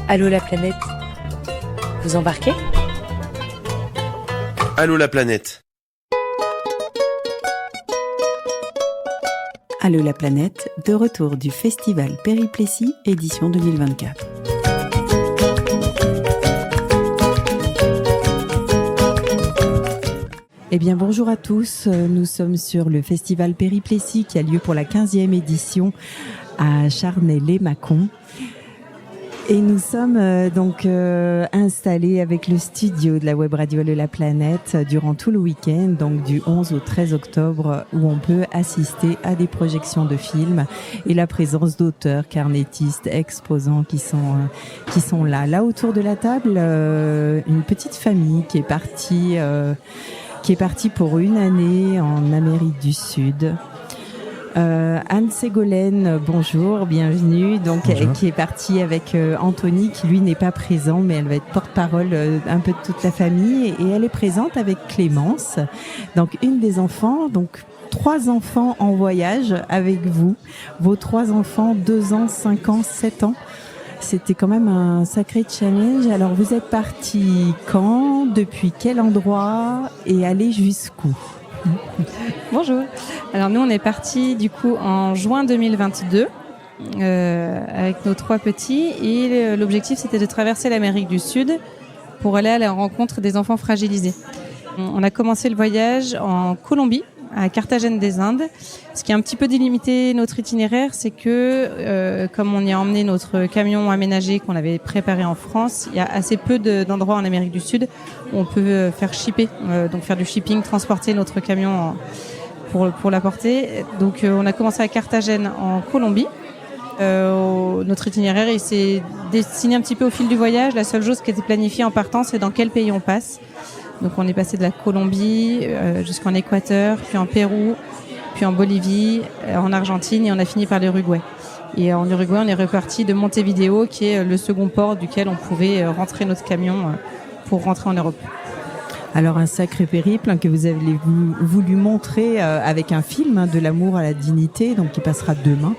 Allô la planète. Vous embarquez ? Allô la planète. Allô la planète, de retour du festival Périplessis, édition 2024. Eh bien bonjour à tous, nous sommes sur le festival Périplessis qui a lieu pour la 15e édition à Charnay-lès-Mâcon. Et nous sommes installés avec le studio de la web radio Allô la planète durant tout le week-end, donc du 11 au 13 octobre, où on peut assister à des projections de films et la présence d'auteurs, carnétistes, exposants qui sont là. Là autour de la table, une petite famille qui est partie pour une année en Amérique du Sud. Anne Ségolène, bonjour, bienvenue. Donc, bonjour. Qui est partie avec Anthony, qui lui n'est pas présent, mais elle va être porte-parole un peu de toute la famille. Et elle est présente avec Clémence, donc une des enfants. Donc 3 enfants en voyage avec vous. Vos 3 enfants, 2 ans, 5 ans, 7 ans. C'était quand même un sacré challenge. Alors, vous êtes partis quand, depuis quel endroit et allez jusqu'où ? Bonjour. Alors nous on est partis du coup en juin 2022 avec nos 3 petits et l'objectif c'était de traverser l'Amérique du Sud pour aller à la rencontre des enfants fragilisés. On a commencé le voyage en Colombie, à Carthagène des Indes. Ce qui a un petit peu délimité notre itinéraire, c'est que comme on y a emmené notre camion aménagé qu'on avait préparé en France, il y a assez peu d'endroits en Amérique du Sud où on peut faire shipper, donc faire du shipping, transporter notre camion pour l'apporter. Donc on a commencé à Carthagène en Colombie. Notre itinéraire il s'est dessiné un petit peu au fil du voyage. La seule chose qui était planifiée en partant, c'est dans quel pays on passe. Donc on est passé de la Colombie jusqu'en Équateur, puis en Pérou, puis en Bolivie, en Argentine et on a fini par l'Uruguay. Et en Uruguay, on est reparti de Montevideo, qui est le second port duquel on pouvait rentrer notre camion pour rentrer en Europe. Alors un sacré périple que vous avez voulu montrer avec un film de l'amour à la dignité, donc qui passera demain.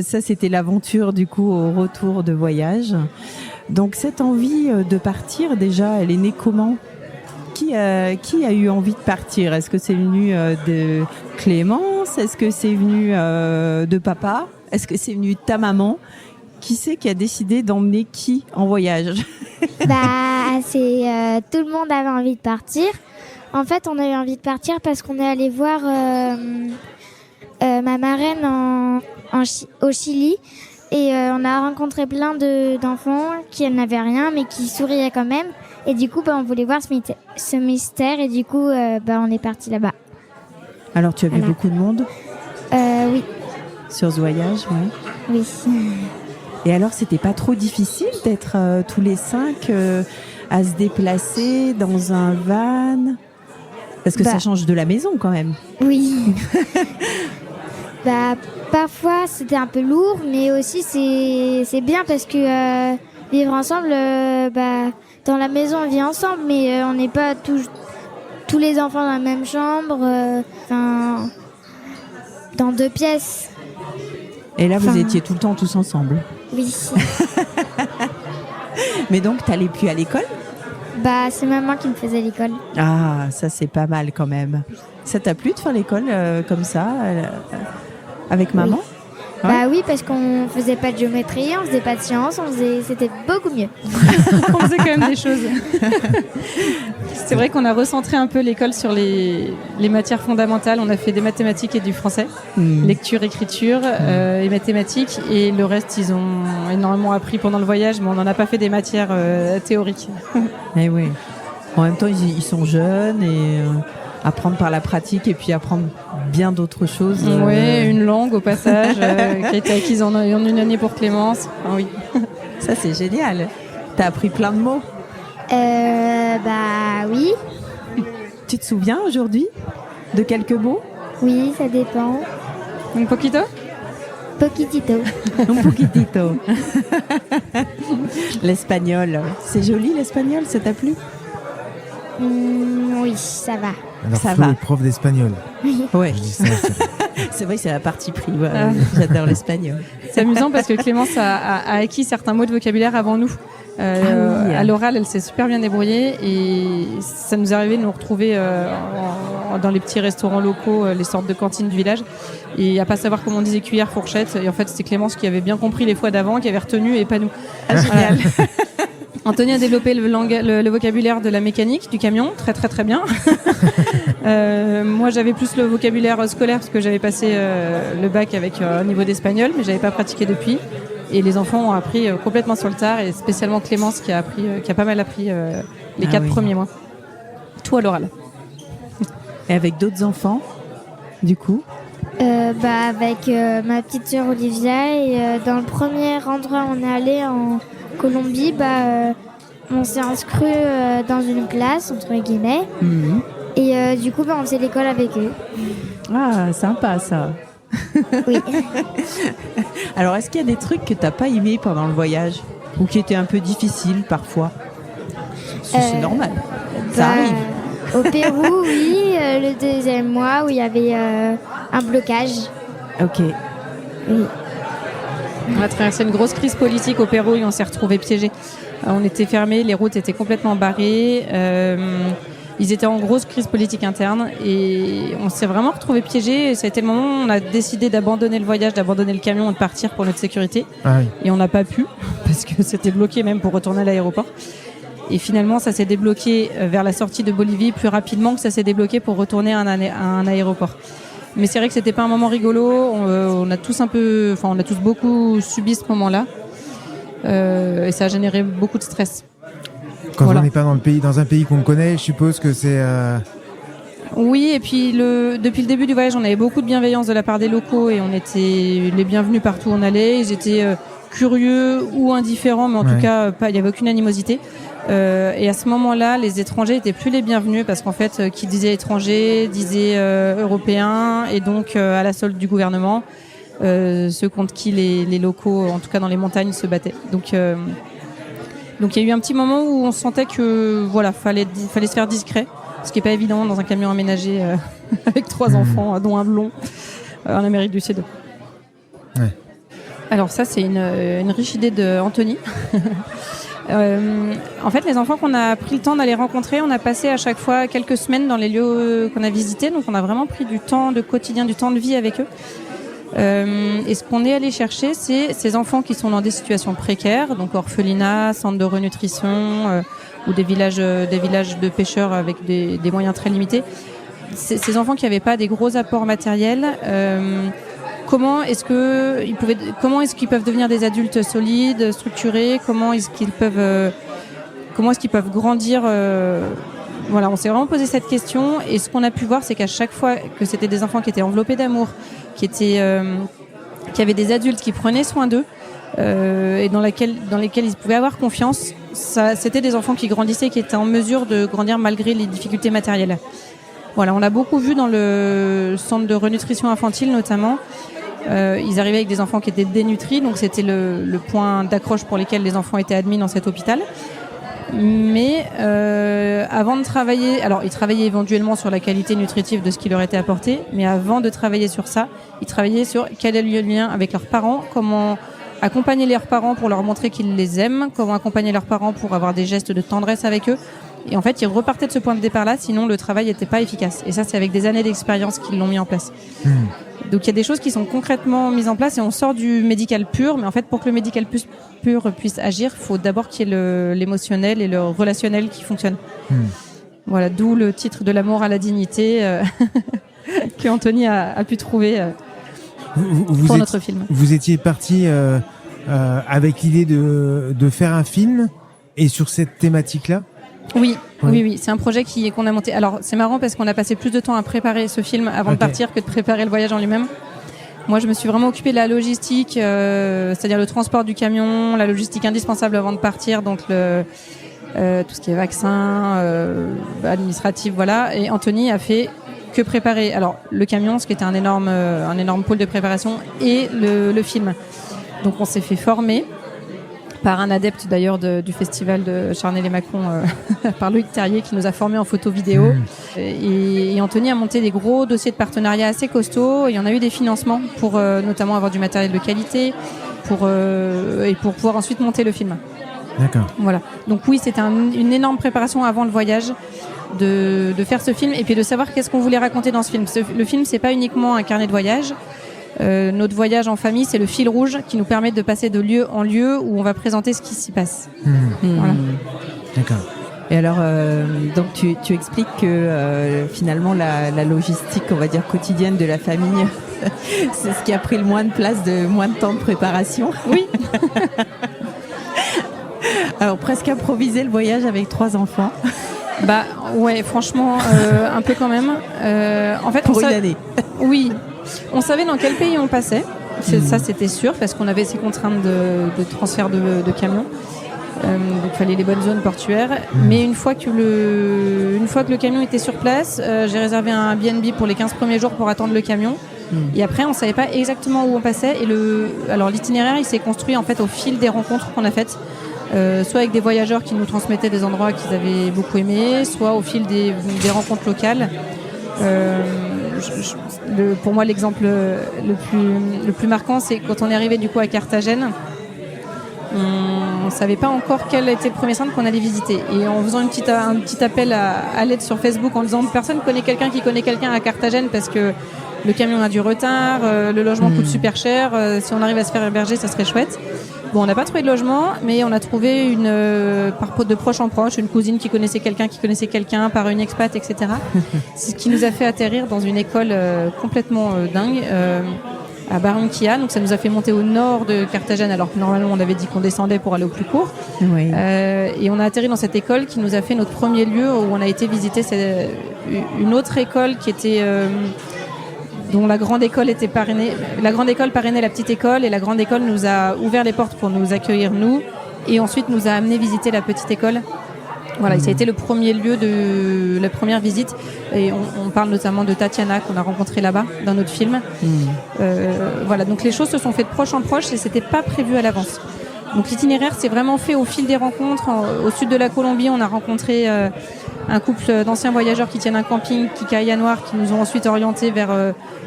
Ça c'était l'aventure du coup au retour de voyage. Donc cette envie de partir, déjà, elle est née comment ? Qui a eu envie de partir ? Est-ce que c'est venu de Clémence ? Est-ce que c'est venu de papa ? Est-ce que c'est venu de ta maman ? Qui c'est qui a décidé d'emmener qui en voyage ? C'est tout le monde avait envie de partir. En fait, on avait envie de partir parce qu'on est allé voir ma marraine au Chili. Et on a rencontré plein d'enfants qui n'avaient rien, mais qui souriaient quand même. Et du coup, on voulait voir ce mystère. Et du coup, on est parti là-bas. Alors, tu as vu beaucoup de monde ? Oui. Sur ce voyage, oui. Oui. Et alors, c'était pas trop difficile d'être tous les 5 à se déplacer dans un van ? Parce que ça change de la maison quand même. Oui. Parfois c'était un peu lourd, mais aussi c'est bien parce que vivre ensemble, dans la maison on vit ensemble, mais on n'est pas tous les enfants dans la même chambre, dans 2 pièces. Et là vous étiez tout le temps tous ensemble ? Oui. Mais donc t'allais plus à l'école ? C'est maman qui me faisait l'école. Ah, ça c'est pas mal quand même. Ça t'a plu de faire l'école comme ça avec maman ? Oui. Oui, parce qu'on faisait pas de géométrie, on faisait pas de sciences, c'était beaucoup mieux. On faisait quand même des choses. C'est vrai qu'on a recentré un peu l'école sur les matières fondamentales. On a fait des mathématiques et du français, lecture, écriture et mathématiques. Et le reste, ils ont énormément appris pendant le voyage, mais on n'en a pas fait des matières théoriques. Eh oui. En même temps, ils sont jeunes et apprendre par la pratique et puis apprendre bien d'autres choses. Oui, une langue au passage qui a été acquise en une année pour Clémence. Ah, oui. Ça, c'est génial. T'as appris plein de mots ? Oui. Tu te souviens aujourd'hui de quelques mots ? Oui, ça dépend. Un poquito ? Poquitito. Un poquitito. L'espagnol. C'est joli l'espagnol, ça t'a plu ? Oui, ça va. Alors ça Flo va. est prof d'espagnol. Ouais. Je dis ça, C'est vrai que c'est la partie pris. Voilà. J'adore l'espagnol. C'est amusant parce que Clémence a acquis certains mots de vocabulaire avant nous. Oui. À l'oral, elle s'est super bien débrouillée et ça nous est arrivé de nous retrouver dans les petits restaurants locaux, les sortes de cantines du village, et à pas savoir comment on disait cuillère, fourchette. Et en fait, c'était Clémence qui avait bien compris les fois d'avant, qui avait retenu, et pas nous. Génial. Anthony a développé le vocabulaire de la mécanique du camion, très très très bien. Moi, j'avais plus le vocabulaire scolaire parce que j'avais passé le bac avec un niveau d'espagnol, mais j'avais pas pratiqué depuis. Et les enfants ont appris complètement sur le tard, et spécialement Clémence qui a pas mal appris les 4 premiers mois. Tout à l'oral. Et avec d'autres enfants, du coup? Avec ma petite sœur Olivia, et dans le premier endroit où on est allé en Colombie, on s'est inscrit dans une classe, entre guillemets, et du coup on faisait l'école avec eux. Ah, sympa ça. Oui. Alors, est-ce qu'il y a des trucs que t'as pas aimé pendant le voyage ou qui étaient un peu difficiles parfois? C'est normal, ça arrive. Au Pérou, oui, le deuxième mois où il y avait un blocage. Ok. Oui. On a traversé une grosse crise politique au Pérou et on s'est retrouvés piégés. On était fermés, les routes étaient complètement barrées. Ils étaient en grosse crise politique interne et on s'est vraiment retrouvés piégés. Et ça a été le moment où on a décidé d'abandonner le voyage, d'abandonner le camion et de partir pour notre sécurité. Ah oui. Et on n'a pas pu parce que c'était bloqué même pour retourner à l'aéroport. Et finalement, ça s'est débloqué vers la sortie de Bolivie plus rapidement que ça s'est débloqué pour retourner à un aéroport. Mais c'est vrai que c'était pas un moment rigolo. On a tous beaucoup subi ce moment-là. Et ça a généré beaucoup de stress. Quand on n'est pas dans un pays qu'on connaît, je suppose que c'est... Oui, et puis depuis le début du voyage, on avait beaucoup de bienveillance de la part des locaux et on était les bienvenus partout où on allait. Ils étaient curieux ou indifférents, mais en tout cas, il n'y avait aucune animosité. Et à ce moment-là, les étrangers étaient plus les bienvenus parce qu'en fait, qui disait étranger, disait européen, et donc à la solde du gouvernement, ceux contre qui les locaux, en tout cas dans les montagnes, se battaient. Donc il y a eu un petit moment où on sentait que fallait se faire discret, ce qui est pas évident dans un camion aménagé avec 3 enfants, dont un blond, en Amérique du Sud. Ouais. Alors ça, c'est une riche idée de Anthony. En fait, les enfants qu'on a pris le temps d'aller rencontrer, on a passé à chaque fois quelques semaines dans les lieux qu'on a visités, donc on a vraiment pris du temps de quotidien, du temps de vie avec eux. Et ce qu'on est allé chercher, c'est ces enfants qui sont dans des situations précaires, donc orphelinats, centres de renutrition ou des villages de pêcheurs avec des moyens très limités. Ces enfants qui n'avaient pas des gros apports matériels, comment est-ce qu'ils peuvent devenir des adultes solides, structurés, comment est-ce qu'ils peuvent grandir Voilà, on s'est vraiment posé cette question, et ce qu'on a pu voir, c'est qu'à chaque fois que c'était des enfants qui étaient enveloppés d'amour, qui avaient des adultes qui prenaient soin d'eux, et dans lesquels ils pouvaient avoir confiance, c'était des enfants qui grandissaient, qui étaient en mesure de grandir malgré les difficultés matérielles. Voilà, on l'a beaucoup vu dans le centre de renutrition infantile notamment. Ils arrivaient avec des enfants qui étaient dénutris, donc c'était le point d'accroche pour lesquels les enfants étaient admis dans cet hôpital. Mais avant de travailler, alors ils travaillaient éventuellement sur la qualité nutritive de ce qui leur était apporté, mais avant de travailler sur ça, ils travaillaient sur quel est le lien avec leurs parents, comment accompagner leurs parents pour leur montrer qu'ils les aiment, comment accompagner leurs parents pour avoir des gestes de tendresse avec eux. Et en fait, ils repartaient de ce point de départ-là, sinon le travail n'était pas efficace. Et ça, c'est avec des années d'expérience qu'ils l'ont mis en place. Donc il y a des choses qui sont concrètement mises en place et on sort du médical pur, mais en fait pour que le médical pur puisse agir, il faut d'abord qu'il y ait l'émotionnel et le relationnel qui fonctionnent. Voilà, d'où le titre de l'amour à la dignité que Anthony a pu trouver pour notre film. Vous étiez parti avec l'idée de faire un film et sur cette thématique-là ? Oui, c'est un projet qu'on a monté. Alors, c'est marrant parce qu'on a passé plus de temps à préparer ce film avant de partir que de préparer le voyage en lui-même. Moi, je me suis vraiment occupée de la logistique, c'est-à-dire le transport du camion, la logistique indispensable avant de partir, donc tout ce qui est vaccin, administratif, voilà. Et Anthony a fait que préparer. Alors, le camion, ce qui était un énorme pôle de préparation, et le film. Donc, on s'est fait former par un adepte d'ailleurs du festival de Charnay-les-Mâcon, par Loïc Terrier, qui nous a formés en photo vidéo. Et Anthony a monté des gros dossiers de partenariat assez costauds. Il y en a eu des financements pour notamment avoir du matériel de qualité et pour pouvoir ensuite monter le film. D'accord. Voilà. Donc oui, c'était une énorme préparation avant le voyage de faire ce film et puis de savoir qu'est-ce qu'on voulait raconter dans ce film. Le film, c'est pas uniquement un carnet de voyage. Notre voyage en famille, c'est le fil rouge qui nous permet de passer de lieu en lieu où on va présenter ce qui s'y passe. Voilà. D'accord. Et alors, donc tu expliques que finalement la logistique, on va dire quotidienne de la famille, c'est ce qui a pris le moins de place, moins de temps de préparation. Oui. Alors presque improviser le voyage avec 3 enfants. Bah ouais, franchement, un peu quand même. En fait, pour une année. Oui. On savait dans quel pays on passait. Ça, c'était sûr, parce qu'on avait ces contraintes de transfert de camions. Donc il fallait les bonnes zones portuaires. Mais une fois que le camion était sur place, j'ai réservé un B&B pour les 15 premiers jours pour attendre le camion. Et après, on savait pas exactement où on passait. Alors l'itinéraire, il s'est construit en fait au fil des rencontres qu'on a faites. Soit avec des voyageurs qui nous transmettaient des endroits qu'ils avaient beaucoup aimés, soit au fil des rencontres locales. Pour moi, l'exemple le plus marquant, c'est quand on est arrivé du coup à Carthagène. On savait pas encore quel était le premier centre qu'on allait visiter. Et en faisant un petit appel à l'aide sur Facebook en disant personne connaît quelqu'un qui connaît quelqu'un à Carthagène parce que le camion a du retard, le logement coûte super cher, si on arrive à se faire héberger, ça serait chouette. Bon, on n'a pas trouvé de logement, mais on a trouvé de proche en proche, une cousine qui connaissait quelqu'un par une expat, etc. Ce qui nous a fait atterrir dans une école complètement dingue, à Barranquilla. Donc ça nous a fait monter au nord de Carthagène, alors que normalement on avait dit qu'on descendait pour aller au plus court. Oui. Et on a atterri dans cette école qui nous a fait notre premier lieu où on a été visiter une autre école qui était... dont la grande école était parrainée. La grande école parrainait la petite école et la grande école nous a ouvert les portes pour nous accueillir nous et ensuite nous a amené visiter la petite école. Voilà, ça a été le premier lieu de la première visite et on parle notamment de Tatiana qu'on a rencontrée là-bas dans notre film. Voilà, donc les choses se sont faites de proche en proche et c'était pas prévu à l'avance. Donc l'itinéraire s'est vraiment fait au fil des rencontres. Au sud de la Colombie, on a rencontré un couple d'anciens voyageurs qui tiennent un camping, Kikaya Noir, qui nous ont ensuite orientés vers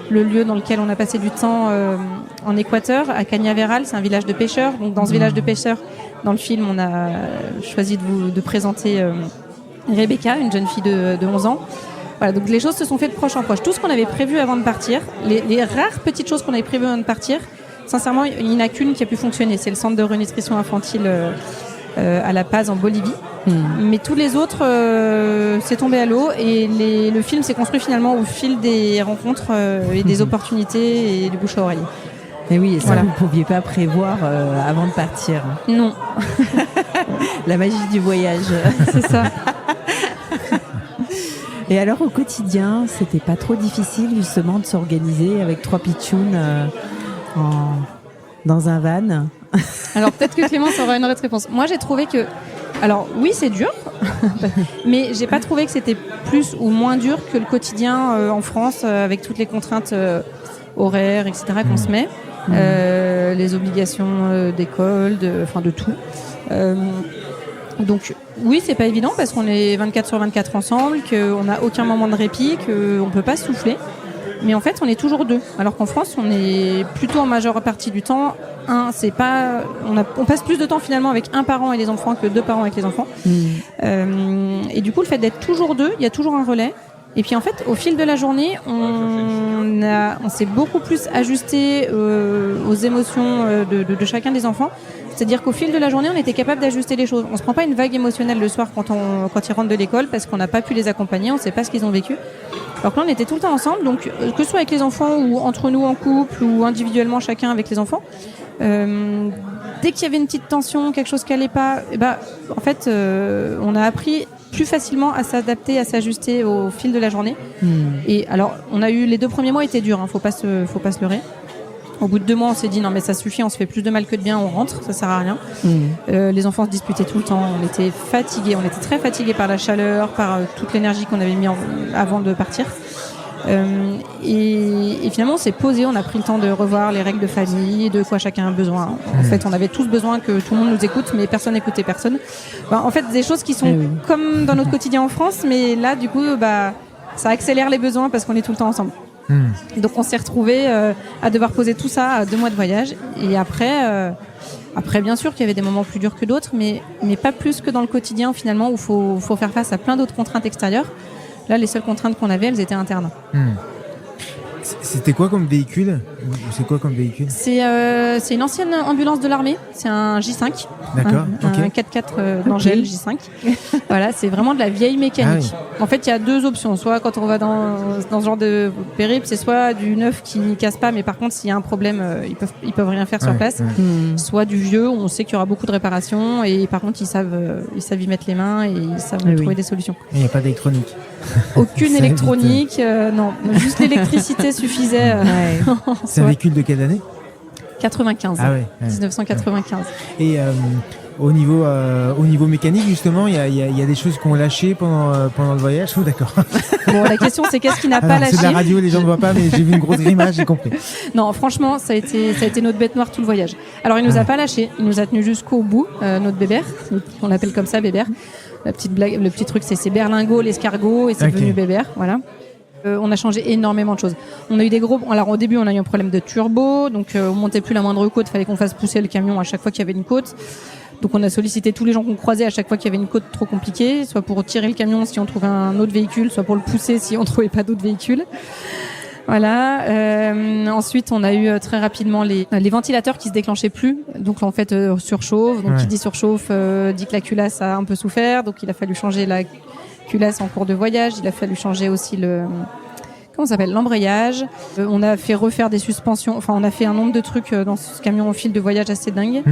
le lieu dans lequel on a passé du temps en Équateur, à Cañaveral, c'est un village de pêcheurs. Donc dans ce village de pêcheurs, dans le film, on a choisi de présenter Rebecca, une jeune fille de 11 ans. Voilà, donc les choses se sont faites de proche en proche. Tout ce qu'on avait prévu avant de partir, les rares petites choses qu'on avait prévues avant de partir, sincèrement, il n'y en a qu'une qui a pu fonctionner. C'est le centre de renutrition infantile à La Paz, en Bolivie. Mais tous les autres, c'est tombé à l'eau et le film s'est construit finalement au fil des rencontres et des opportunités et du bouche à oreille. Et oui, et ça, vous ne pouviez pas prévoir avant de partir. Non. La magie du voyage. C'est ça. Et alors, au quotidien, c'était pas trop difficile justement de s'organiser avec 3 pitchouns dans un van? Alors peut-être que Clémence aura une autre réponse. Moi, j'ai trouvé que... Alors oui, c'est dur, mais j'ai pas trouvé que c'était plus ou moins dur que le quotidien en France avec toutes les contraintes horaires, etc. qu'on se met, les obligations d'école, de tout. Donc oui, c'est pas évident parce qu'on est 24/24 ensemble, qu'on n'a aucun moment de répit, qu'on peut pas souffler. Mais en fait, on est toujours 2. Alors qu'en France, on est plutôt en majeure partie du temps. On passe plus de temps finalement avec un parent et les enfants que 2 parents avec les enfants. Et du coup, le fait d'être toujours 2, il y a toujours un relais. Et puis en fait, au fil de la journée, on s'est beaucoup plus ajusté aux émotions de chacun des enfants. C'est-à-dire qu'au fil de la journée, on était capable d'ajuster les choses. On se prend pas une vague émotionnelle le soir quand ils rentrent de l'école parce qu'on n'a pas pu les accompagner, on ne sait pas ce qu'ils ont vécu. Alors que là, on était tout le temps ensemble, donc que ce soit avec les enfants ou entre nous en couple ou individuellement chacun avec les enfants. Dès qu'il y avait une petite tension, quelque chose qui allait pas, en fait, on a appris plus facilement à s'adapter, à s'ajuster au fil de la journée. Et alors, les 2 premiers mois étaient durs, faut pas se leurrer. Au bout de 2 mois, on s'est dit non mais ça suffit, on se fait plus de mal que de bien, on rentre, ça sert à rien. Les enfants se disputaient tout le temps, on était fatigués, on était très fatigués par la chaleur, par toute l'énergie qu'on avait mis avant de partir. Et finalement, on s'est posé, on a pris le temps de revoir les règles de famille, de quoi chacun a besoin. En fait, on avait tous besoin que tout le monde nous écoute, mais personne n'écoutait personne. En fait, des choses qui sont comme dans notre quotidien en France, mais là, du coup, ça accélère les besoins parce qu'on est tout le temps ensemble. Donc, on s'est retrouvés à devoir poser tout ça à 2 mois de voyage. Et après, bien sûr qu'il y avait des moments plus durs que d'autres, mais pas plus que dans le quotidien, finalement, où faut faire face à plein d'autres contraintes extérieures. Là, les seules contraintes qu'on avait, elles étaient internes. C'était quoi comme véhicule ? C'est quoi comme véhicule ? C'est une ancienne ambulance de l'armée. C'est un J5. D'accord. Un 4x4 d'Angèle J5. Voilà, c'est vraiment de la vieille mécanique. Ah oui. En fait, il y a 2 options. Soit quand on va dans ce genre de périple, c'est soit du neuf qui ne casse pas, mais par contre, s'il y a un problème, ils peuvent rien faire sur place. Soit du vieux, où on sait qu'il y aura beaucoup de réparations et par contre, ils savent y mettre les mains et ils savent trouver des solutions. Il n'y a pas d'électronique. Aucune électronique, non. Juste l'électricité suffisait. C'est un véhicule de quelle année ? 95. Ah ouais. 1995. Et au niveau mécanique, justement, il y a des choses qui ont lâché pendant le voyage. Oh, d'accord. Bon, la question, c'est qu'est-ce qui n'a pas lâché ? C'est de la radio, les gens ne voient pas, mais j'ai vu une grosse grimace, j'ai compris. Non, franchement, ça a été notre bête noire tout le voyage. Alors, il nous a pas lâché. Il nous a tenu jusqu'au bout, notre bébert. On l'appelle comme ça, bébert. La petite blague, le petit truc, c'est berlingot, l'escargot, et c'est devenu bébert. Voilà. On a changé énormément de choses. On a eu des gros. Alors au début, on a eu un problème de turbo, donc on montait plus la moindre côte. Fallait qu'on fasse pousser le camion à chaque fois qu'il y avait une côte. Donc on a sollicité tous les gens qu'on croisait à chaque fois qu'il y avait une côte trop compliquée, soit pour tirer le camion si on trouvait un autre véhicule, soit pour le pousser si on trouvait pas d'autres véhicules. Voilà. Ensuite, on a eu très rapidement les ventilateurs qui se déclenchaient plus. Donc en fait, surchauffe. Donc qui dit surchauffe dit que la culasse a un peu souffert. Donc il a fallu changer la culasse en cours de voyage. Il a fallu changer aussi l'embrayage. On a fait refaire des suspensions. Enfin, on a fait un nombre de trucs dans ce camion au fil de voyage assez dingue.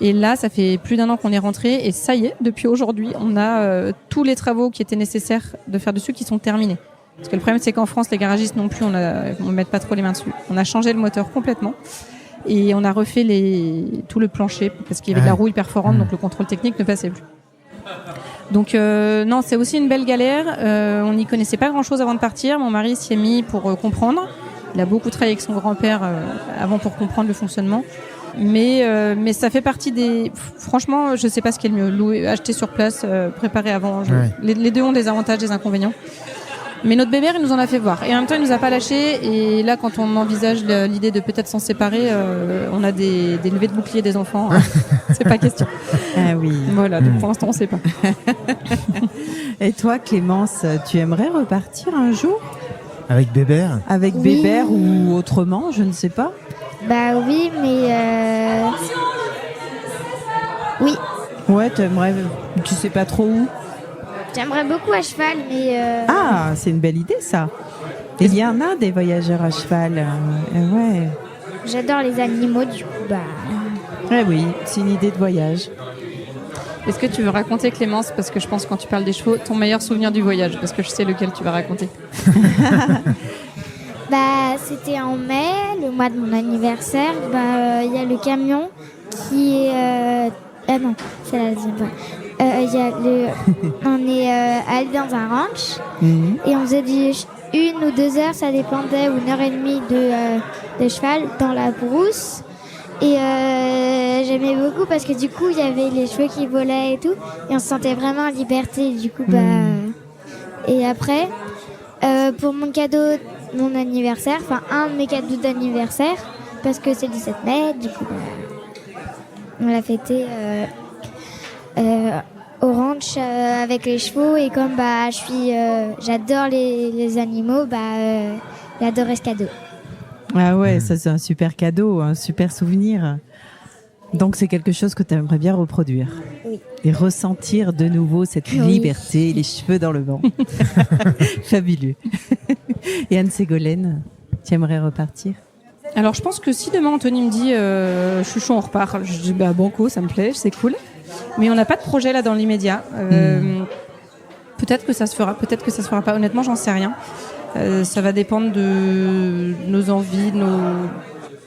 Et là, ça fait plus d'1 an qu'on est rentré. Et ça y est, depuis aujourd'hui, on a tous les travaux qui étaient nécessaires de faire dessus qui sont terminés. Parce que le problème, c'est qu'en France, les garagistes non plus, on ne met pas trop les mains dessus. On a changé le moteur complètement. Et on a refait tout le plancher parce qu'il y avait de la rouille perforante, donc le contrôle technique ne passait plus. Donc non, c'est aussi une belle galère. On n'y connaissait pas grand-chose avant de partir. Mon mari s'y est mis pour comprendre. Il a beaucoup travaillé avec son grand-père avant pour comprendre le fonctionnement. Mais ça fait partie des... Franchement, je ne sais pas ce qui est le mieux. Acheter sur place, préparer avant. Les deux ont des avantages, des inconvénients. Mais notre bébé, il nous en a fait voir. Et en même temps, il nous a pas lâchés. Et là, quand on envisage l'idée de peut-être s'en séparer, on a des levées de bouclier des enfants. C'est pas question. Ah oui. Voilà, donc pour l'instant, on sait pas. Et toi, Clémence, tu aimerais repartir un jour ? Avec Bébert ? Avec Bébert ou autrement, je ne sais pas. Bah oui, mais... Oui. Ouais, tu sais pas trop où ? J'aimerais beaucoup à cheval, mais... Ah, c'est une belle idée, ça. Il y en a des voyageurs à cheval. Ouais. J'adore les animaux, du coup, bah... Ouais, oui, c'est une idée de voyage. Est-ce que tu veux raconter, Clémence, parce que je pense que quand tu parles des chevaux, ton meilleur souvenir du voyage, parce que je sais lequel tu vas raconter. Bah, c'était en mai, le mois de mon anniversaire. Bah, y a le camion qui est... Ah non, c'est la deuxième fois. On est allé dans un ranch et on faisait 1 ou 2 heures, ça dépendait, ou 1h30 de cheval dans la brousse. Et j'aimais beaucoup parce que du coup, il y avait les cheveux qui volaient et tout. Et on se sentait vraiment en liberté. Du coup, Et après, pour mon cadeau, mon anniversaire, enfin un de mes cadeaux d'anniversaire, parce que c'est le 17 mai, du coup, on l'a fêté au ranch avec les chevaux. Et comme j'adore les animaux, j'ai adoré ce cadeau. Ah ouais, ça c'est un super cadeau, un super souvenir. Donc c'est quelque chose que tu aimerais bien reproduire. Oui. Et ressentir de nouveau cette liberté, les cheveux dans le vent. Fabuleux. Et Anne-Ségolène, tu aimerais repartir ? Alors je pense que si demain Anthony me dit je suis chaud, on repart, je dis banco, ça me plaît, c'est cool. Mais on n'a pas de projet là dans l'immédiat. Peut-être que ça se fera, peut-être que ça se fera pas. Honnêtement, j'en sais rien. Ça va dépendre de nos envies,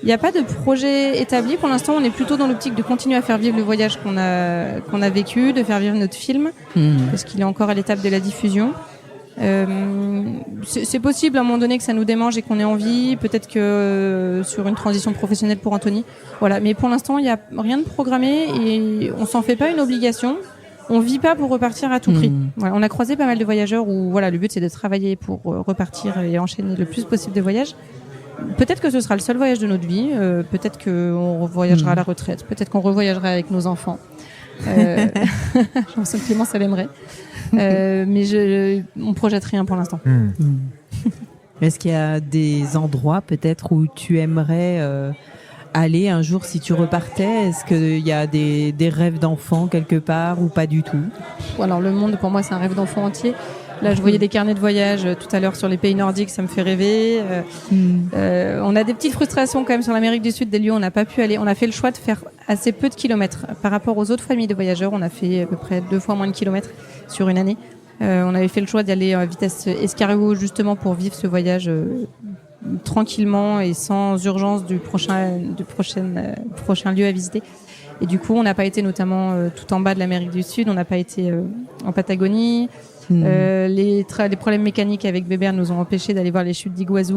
Il n'y a pas de projet établi. Pour l'instant, on est plutôt dans l'optique de continuer à faire vivre le voyage qu'on a vécu, de faire vivre notre film, parce qu'il est encore à l'étape de la diffusion. C'est possible à un moment donné que ça nous démange et qu'on ait envie, peut-être que sur une transition professionnelle pour Anthony. Voilà, mais pour l'instant, il n'y a rien de programmé et on s'en fait pas une obligation. On vit pas pour repartir à tout prix. Voilà, on a croisé pas mal de voyageurs où voilà, le but c'est de travailler pour repartir et enchaîner le plus possible de voyages. Peut-être que ce sera le seul voyage de notre vie, peut-être qu'on voyagera à la retraite, peut-être qu'on revoyagera avec nos enfants. Je pense que Clément, ça l'aimerait. Mais on projette rien pour l'instant. Est-ce qu'il y a des endroits peut-être où tu aimerais aller un jour si tu repartais? Est-ce qu'il y a des rêves d'enfant quelque part ou pas du tout? Alors le monde pour moi c'est un rêve d'enfant entier. Là je voyais des carnets de voyage tout à l'heure sur les pays nordiques, ça me fait rêver. On a des petites frustrations quand même sur l'Amérique du Sud, des lieux où on n'a pas pu aller. On a fait le choix de faire assez peu de kilomètres par rapport aux autres familles de voyageurs. On a fait à peu près 2 fois moins de kilomètres sur une année. On avait fait le choix d'aller à vitesse escargot justement pour vivre ce voyage tranquillement et sans urgence du prochain lieu à visiter. Et du coup, on n'a pas été notamment tout en bas de l'Amérique du Sud, on n'a pas été en Patagonie. Les problèmes mécaniques avec Weber nous ont empêchés d'aller voir les chutes d'Iguazu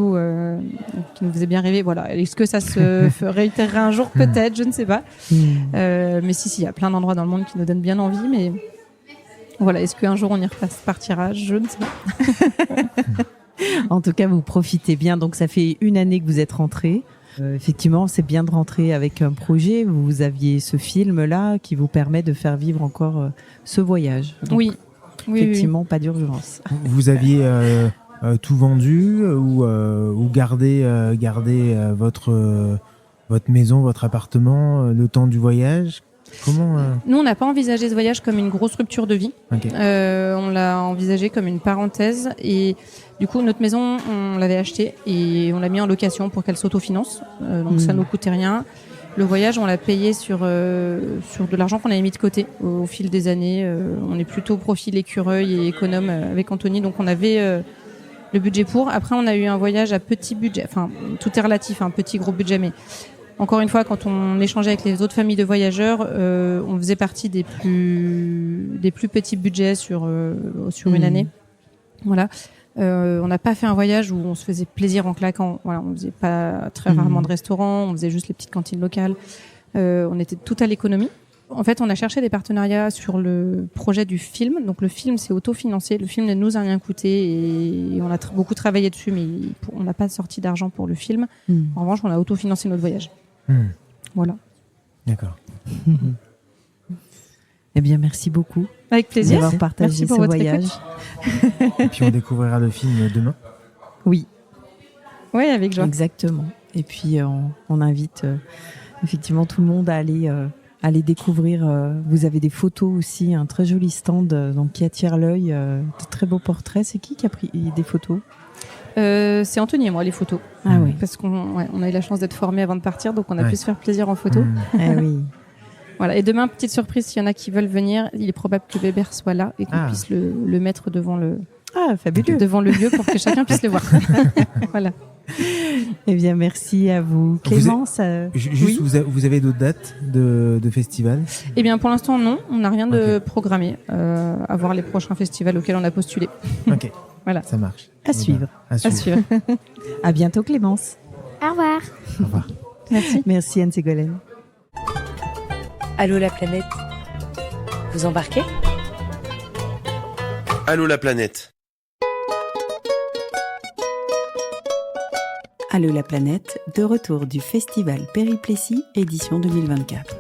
qui nous faisaient bien rêver. Voilà. Est-ce que ça se réitérera un jour? Peut-être, je ne sais pas. Mais si, il y a plein d'endroits dans le monde qui nous donnent bien envie, mais voilà, est-ce qu'un jour on y repartira? Je ne sais pas. En tout cas, vous profitez bien. Donc, ça fait 1 année que vous êtes rentrés. Effectivement, c'est bien de rentrer avec un projet. Vous aviez ce film-là qui vous permet de faire vivre encore ce voyage. Donc, oui. Effectivement, pas d'urgence. Vous aviez tout vendu ou gardé votre maison, votre appartement le temps du voyage? Comment Nous, on n'a pas envisagé ce voyage comme une grosse rupture de vie. Okay. On l'a envisagé comme une parenthèse. Et du coup, notre maison, on l'avait achetée et on l'a mis en location pour qu'elle s'autofinance. Donc, ça nous coûtait rien. Le voyage, on l'a payé sur de l'argent qu'on avait mis de côté au fil des années. On est plutôt profil écureuil et économe avec Anthony. Donc, on avait le budget pour. Après, on a eu un voyage à petit budget. Enfin, tout est relatif, un petit gros budget, mais encore une fois, quand on échangeait avec les autres familles de voyageurs, on faisait partie des plus petits budgets sur une année. Voilà. On n'a pas fait un voyage où on se faisait plaisir en claquant. Voilà, on faisait pas très rarement de restaurants, on faisait juste les petites cantines locales. On était tout à l'économie. En fait, on a cherché des partenariats sur le projet du film. Donc le film, c'est autofinancé. Le film ne nous a rien coûté et on a beaucoup travaillé dessus, mais on n'a pas sorti d'argent pour le film. En revanche, on a autofinancé notre voyage. Voilà. D'accord. Eh bien, merci beaucoup. Avec plaisir. D'avoir partagé ce voyage. Et puis on découvrira le film demain. Oui. Oui, avec joie. Exactement. Et puis on invite effectivement tout le monde à aller découvrir. Vous avez des photos aussi, un très joli stand donc qui attire l'œil. De très beaux portraits. C'est qui a pris des photos? C'est Anthony et moi, les photos. Ah oui. Parce qu'on a eu la chance d'être formés avant de partir, donc on a pu se faire plaisir en photo. Ah oui. Voilà. Et demain, petite surprise, s'il y en a qui veulent venir, il est probable que Weber soit là et qu'on puisse le mettre devant le lieu pour que chacun puisse le voir. Voilà. Eh bien, merci à vous. Clémence, juste, oui. Vous avez d'autres dates de festival? Eh bien, pour l'instant, non. On n'a rien de programmé. À voir les prochains festivals auxquels on a postulé. Ok. Voilà. Ça marche. À suivre. À suivre. À bientôt, Clémence. Au revoir. Au revoir. Merci. Merci, Anne-Ségolène. Allô la planète. Vous embarquez? Allô la planète. Allô la planète, de retour du Festival Périplessis, édition 2024.